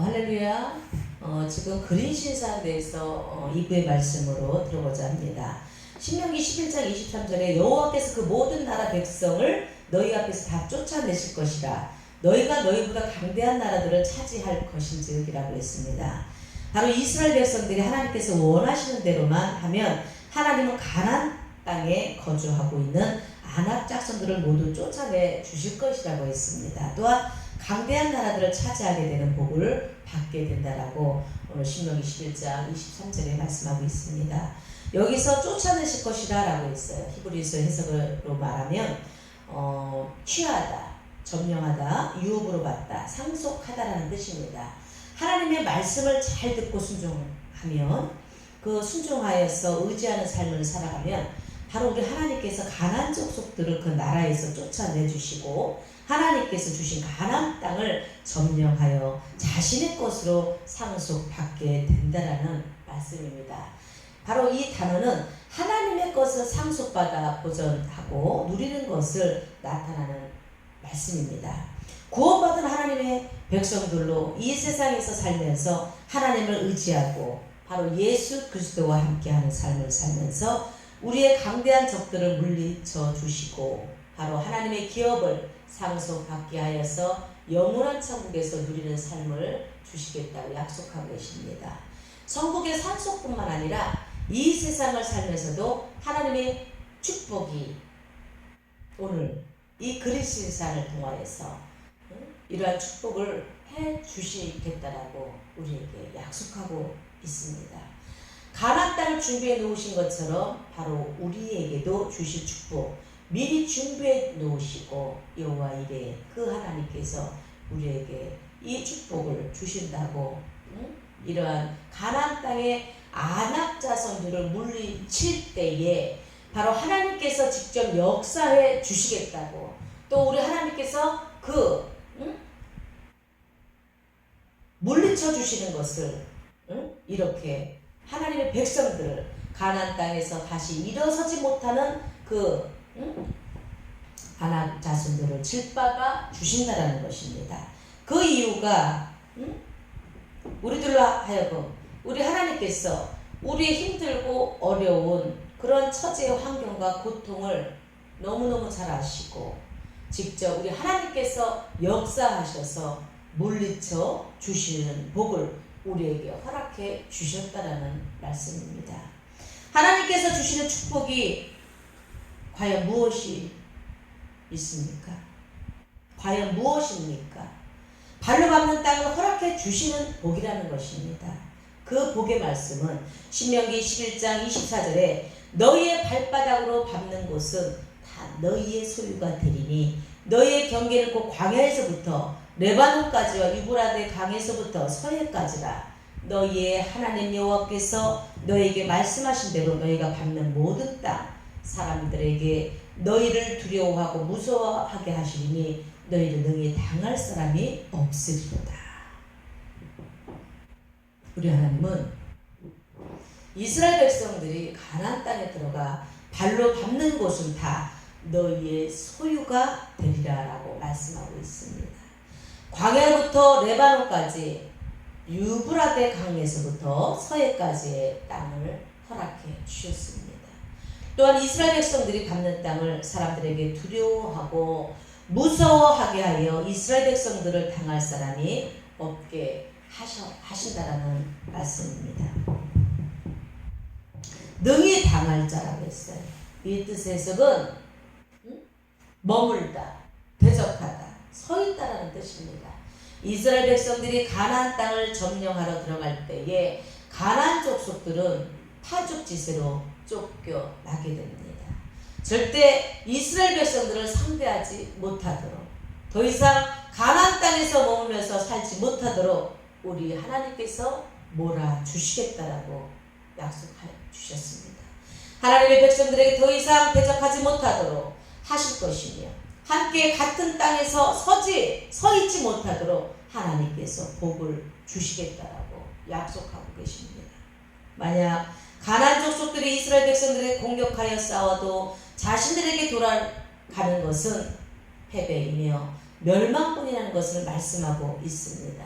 할렐루야. 지금 그린 신사에 대해서 2부의 말씀으로 들어보자 합니다. 신명기 11장 23절에 여호와께서 그 모든 나라 백성을 너희 앞에서 다 쫓아내실 것이라. 너희가 너희보다 강대한 나라들을 차지할 것인지이라고 했습니다. 바로 이스라엘 백성들이 하나님께서 원하시는 대로만 하면 하나님은 가나안 땅에 거주하고 있는 아낙 짝성들을 모두 쫓아내 주실 것이라고 했습니다. 또한 강대한 나라들을 차지하게 되는 복을 받게 된다라고 오늘 신명기 11장 23절에 말씀하고 있습니다. 여기서 쫓아내실 것이다 라고 했어요. 히브리서 해석으로 말하면 취하다, 점령하다, 유업으로 받다, 상속하다라는 뜻입니다. 하나님의 말씀을 잘 듣고 순종하면, 그 순종하여서 의지하는 삶을 살아가면 바로 우리 하나님께서 가나안 족속들을 그 나라에서 쫓아내주시고 하나님께서 주신 가나안 땅을 점령하여 자신의 것으로 상속받게 된다라는 말씀입니다. 바로 이 단어는 하나님의 것을 상속받아 보전하고 누리는 것을 나타나는 말씀입니다. 구원받은 하나님의 백성들로 이 세상에서 살면서 하나님을 의지하고 바로 예수 그리스도와 함께하는 삶을 살면서 우리의 강대한 적들을 물리쳐 주시고 바로 하나님의 기업을 상속받게 하여서 영원한 천국에서 누리는 삶을 주시겠다고 약속하고 계십니다. 천국의 상속뿐만 아니라 이 세상을 살면서도 하나님의 축복이 오늘 이 그리스도를 통하여서 이러한 축복을 해 주시겠다라고 우리에게 약속하고 있습니다. 가나안 땅을 준비해 놓으신 것처럼 바로 우리에게도 주실 축복 미리 준비해 놓으시고 여호와 이레 그 하나님께서 우리에게 이 축복을 주신다고 이러한 가나안 땅의 아낙 자손들을 물리칠 때에 바로 하나님께서 직접 역사해 주시겠다고 또 우리 하나님께서 물리쳐 주시는 것을 이렇게 하나님의 백성들을 가나안 땅에서 다시 일어서지 못하는 아낙 자손들을 질박아 주신다라는 것입니다. 그 이유가 우리들로 하여금 우리 하나님께서 우리의 힘들고 어려운 그런 처지의 환경과 고통을 너무너무 잘 아시고 직접 우리 하나님께서 역사하셔서 물리쳐 주시는 복을 우리에게 허락해 주셨다라는 말씀입니다. 하나님께서 주시는 축복이 과연 무엇이 있습니까? 과연 무엇입니까? 발로 밟는 땅을 허락해 주시는 복이라는 것입니다. 그 복의 말씀은 신명기 11장 24절에 너희의 발바닥으로 밟는 곳은 다 너희의 소유가 되리니 너희의 경계는 곧 광야에서부터 레바논까지와 유브라데 강에서부터 서해까지라. 너희의 하나님 여호와께서 너희에게 말씀하신 대로 너희가 밟는 모든 땅 사람들에게 너희를 두려워하고 무서워하게 하시리니 너희를 능히 당할 사람이 없으리로다. 우리 하나님은 이스라엘 백성들이 가나안 땅에 들어가 발로 밟는 곳은 다 너희의 소유가 되리라라고 말씀하고 있습니다. 광야부터 레바논까지 유브라데 강에서부터 서해까지의 땅을 허락해 주셨습니다. 또한 이스라엘 백성들이 밟는 땅을 사람들에게 두려워하고 무서워하게 하여 이스라엘 백성들을 당할 사람이 없게 하신다라는 말씀입니다. 능히 당할 자라고 했어요. 이 뜻의 해석은 머물다, 대적하다, 서있다라는 뜻입니다. 이스라엘 백성들이 가나안 땅을 점령하러 들어갈 때에 가나안 족속들은 파죽지세로 쫓겨나게 됩니다. 절대 이스라엘 백성들을 상대하지 못하도록 더 이상 가나안 땅에서 머물면서 살지 못하도록 우리 하나님께서 몰아주시겠다라고 약속해 주셨습니다. 하나님의 백성들에게 더 이상 대적하지 못하도록 하실 것이며 함께 같은 땅에서 서 있지 못하도록 하나님께서 복을 주시겠다라고 약속하고 계십니다. 만약 가나안 족속들이 이스라엘 백성들에게 공격하여 싸워도 자신들에게 돌아가는 것은 패배이며 멸망뿐이라는 것을 말씀하고 있습니다.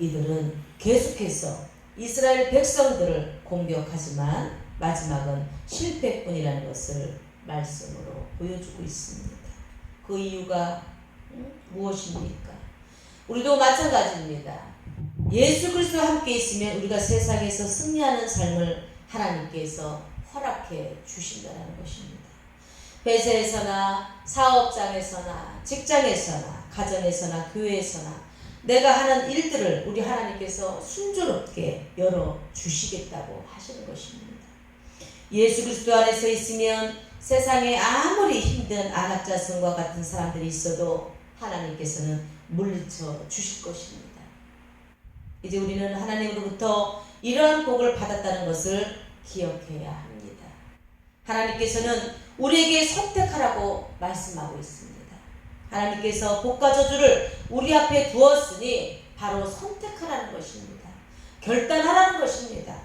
이들은 계속해서 이스라엘 백성들을 공격하지만 마지막은 실패뿐이라는 것을 말씀으로 보여주고 있습니다. 그 이유가 무엇입니까? 우리도 마찬가지입니다. 예수 그리스도와 함께 있으면 우리가 세상에서 승리하는 삶을 하나님께서 허락해 주신다는 것입니다. 회사에서나 사업장에서나 직장에서나 가정에서나 교회에서나 내가 하는 일들을 우리 하나님께서 순조롭게 열어주시겠다고 하시는 것입니다. 예수 그리스도 안에서 있으면 세상에 아무리 힘든 안악자손과 같은 사람들이 있어도 하나님께서는 물리쳐 주실 것입니다. 이제 우리는 하나님으로부터 이러한 복을 받았다는 것을 기억해야 합니다. 하나님께서는 우리에게 선택하라고 말씀하고 있습니다. 하나님께서 복과 저주를 우리 앞에 두었으니 바로 선택하라는 것입니다. 결단하라는 것입니다.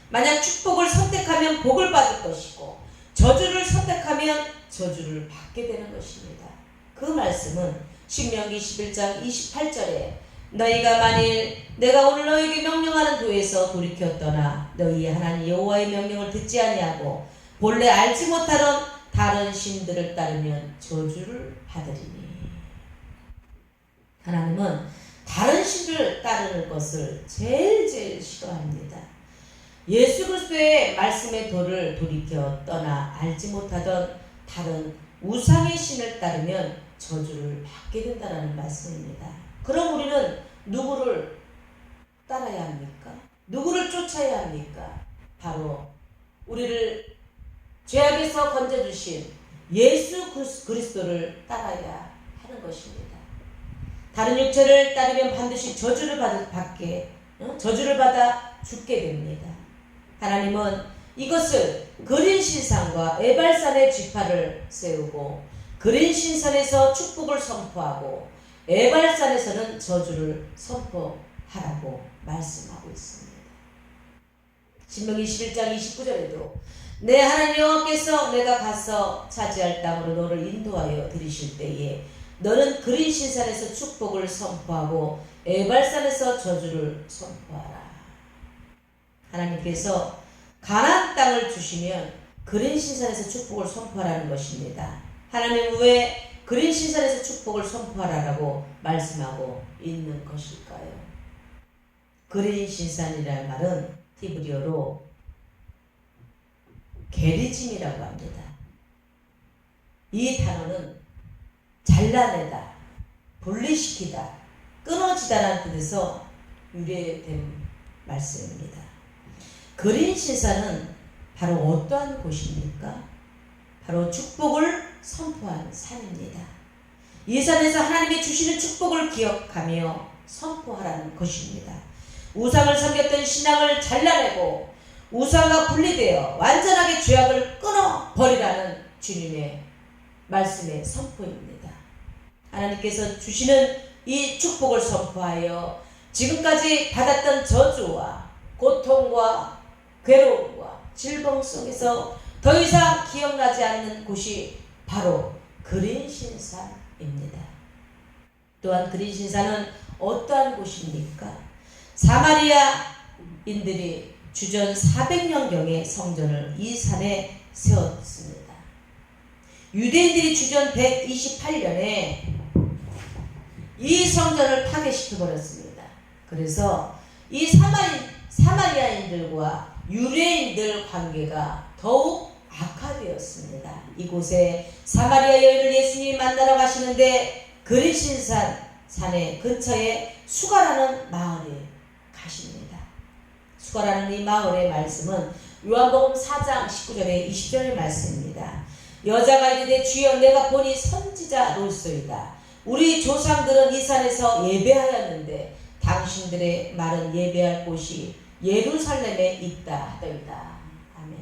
만약 축복을 선택하면 복을 받을 것이고 저주를 선택하면 저주를 받게 되는 것입니다. 그 말씀은 신명기 11장 28절에 너희가 만일 내가 오늘 너희에게 명령하는 도에서 돌이켜 떠나 너희의 하나님 여호와의 명령을 듣지 아니하고 본래 알지 못하던 다른 신들을 따르면 저주를 받으리니. 하나님은 다른 신을 따르는 것을 제일 싫어합니다. 예수 그리스도의 말씀의 도를 돌이켜 떠나 알지 못하던 다른 우상의 신을 따르면 저주를 받게 된다는 말씀입니다. 그럼 우리는 누구를 따라야 합니까? 누구를 쫓아야 합니까? 바로 우리를 죄악에서 건져주신 예수 그리스도를 따라야 하는 것입니다. 다른 육체를 따르면 반드시 저주를 받아 죽게 됩니다. 하나님은 이것을 그린 신산과 에발산의 쥐파를 세우고 그린 신산에서 축복을 선포하고 에발산에서는 저주를 선포하라고 말씀하고 있습니다. 신명기 11장 29절에도 내 하나님 여호와께서 내가 가서 차지할 땅으로 너를 인도하여 들이실 때에 너는 그린 신산에서 축복을 선포하고 에발산에서 저주를 선포하라. 하나님께서 가나안 땅을 주시면 그린 신산에서 축복을 선포하라는 것입니다. 하나님은 왜 그린 신산에서 축복을 선포하라고 말씀하고 있는 것일까요? 그린 신산이라는 말은 히브리어로 게리짐이라고 합니다. 이 단어는 잘라내다, 분리시키다, 끊어지다라는 뜻에서 유래된 말씀입니다. 그린 신산은 바로 어떠한 곳입니까? 바로 축복을 선포한 산입니다. 이 산에서 하나님이 주시는 축복을 기억하며 선포하라는 것입니다. 우상을 섬겼던 신앙을 잘라내고 우상과 분리되어 완전하게 죄악을 끊어버리라는 주님의 말씀의 선포입니다. 하나님께서 주시는 이 축복을 선포하여 지금까지 받았던 저주와 고통과 괴로움과 질병 속에서 더 이상 기억나지 않는 곳이 바로 그린 신산입니다. 또한 그린 신산은 어떠한 곳입니까? 사마리아인들이 주전 400년경에 성전을 이 산에 세웠습니다. 유대인들이 주전 128년에 이 성전을 파괴시켜버렸습니다. 그래서 이 사마리아인들과 유대인들 관계가 더욱 악화되었습니다. 이곳에 사마리아 여인을 예수님이 만나러 가시는데 그리신산 산의 근처에 수가라는 마을에 가십니다. 수가라는 이 마을의 말씀은 요한복음 4장 19절에 20절의 말씀입니다. 여자가 이르되 주여 내가 보니 선지자로소이다. 우리 조상들은 이 산에서 예배하였는데 당신들의 말은 예배할 곳이 예루살렘에 있다 하더이다. 아멘.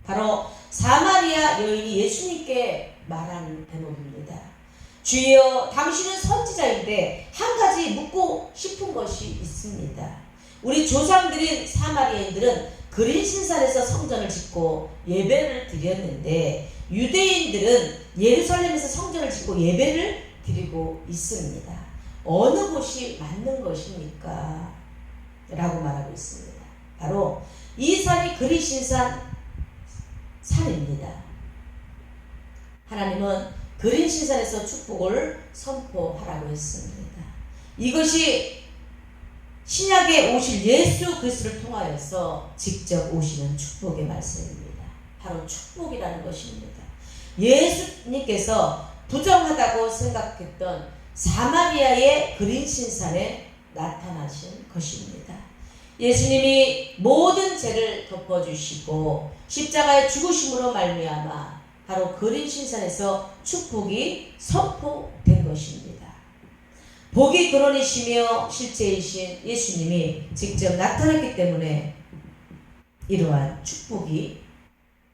바로 사마리아 여인이 예수님께 말하는 대목입니다. 주여 당신은 선지자인데 한 가지 묻고 싶은 것이 있습니다. 우리 조상들인 사마리아인들은 그린 신산에서 성전을 짓고 예배를 드렸는데 유대인들은 예루살렘에서 성전을 짓고 예배를 드리고 있습니다. 어느 곳이 맞는 것입니까? 라고 말하고 있습니다. 바로 이 산이 그리신산 산입니다. 하나님은 그리신산에서 축복을 선포하라고 했습니다. 이것이 신약에 오실 예수 그리스도를 통하여서 직접 오시는 축복의 말씀입니다. 바로 축복이라는 것입니다. 예수님께서 부정하다고 생각했던 사마리아의 그린신산에 나타나신 것입니다. 예수님이 모든 죄를 덮어주시고 십자가의 죽으심으로 말미암아 바로 그린신산에서 축복이 선포된 것입니다. 복이 근원이시며 실제이신 예수님이 직접 나타났기 때문에 이러한 축복이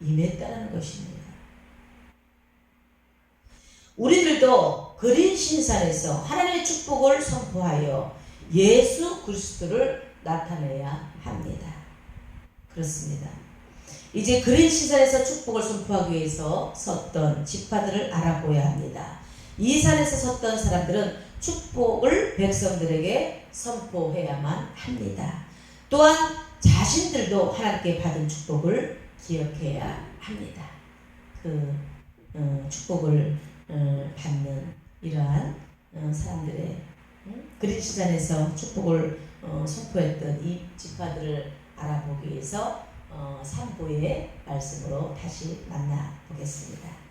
임했다는 것입니다. 우리들도 그린신산에서 하나님의 축복을 선포하여 예수 그리스도를 나타내야 합니다. 그렇습니다. 이제 그린신산에서 축복을 선포하기 위해서 섰던 지파들을 알아보아야 합니다. 이 산에서 섰던 사람들은 축복을 백성들에게 선포해야만 합니다. 또한 자신들도 하나님께 받은 축복을 기억해야 합니다. 축복을 받는 이러한 사람들의 그린신산에서 축복을 선포했던 이 지파들을 알아보기 위해서 3부의 말씀으로 다시 만나보겠습니다.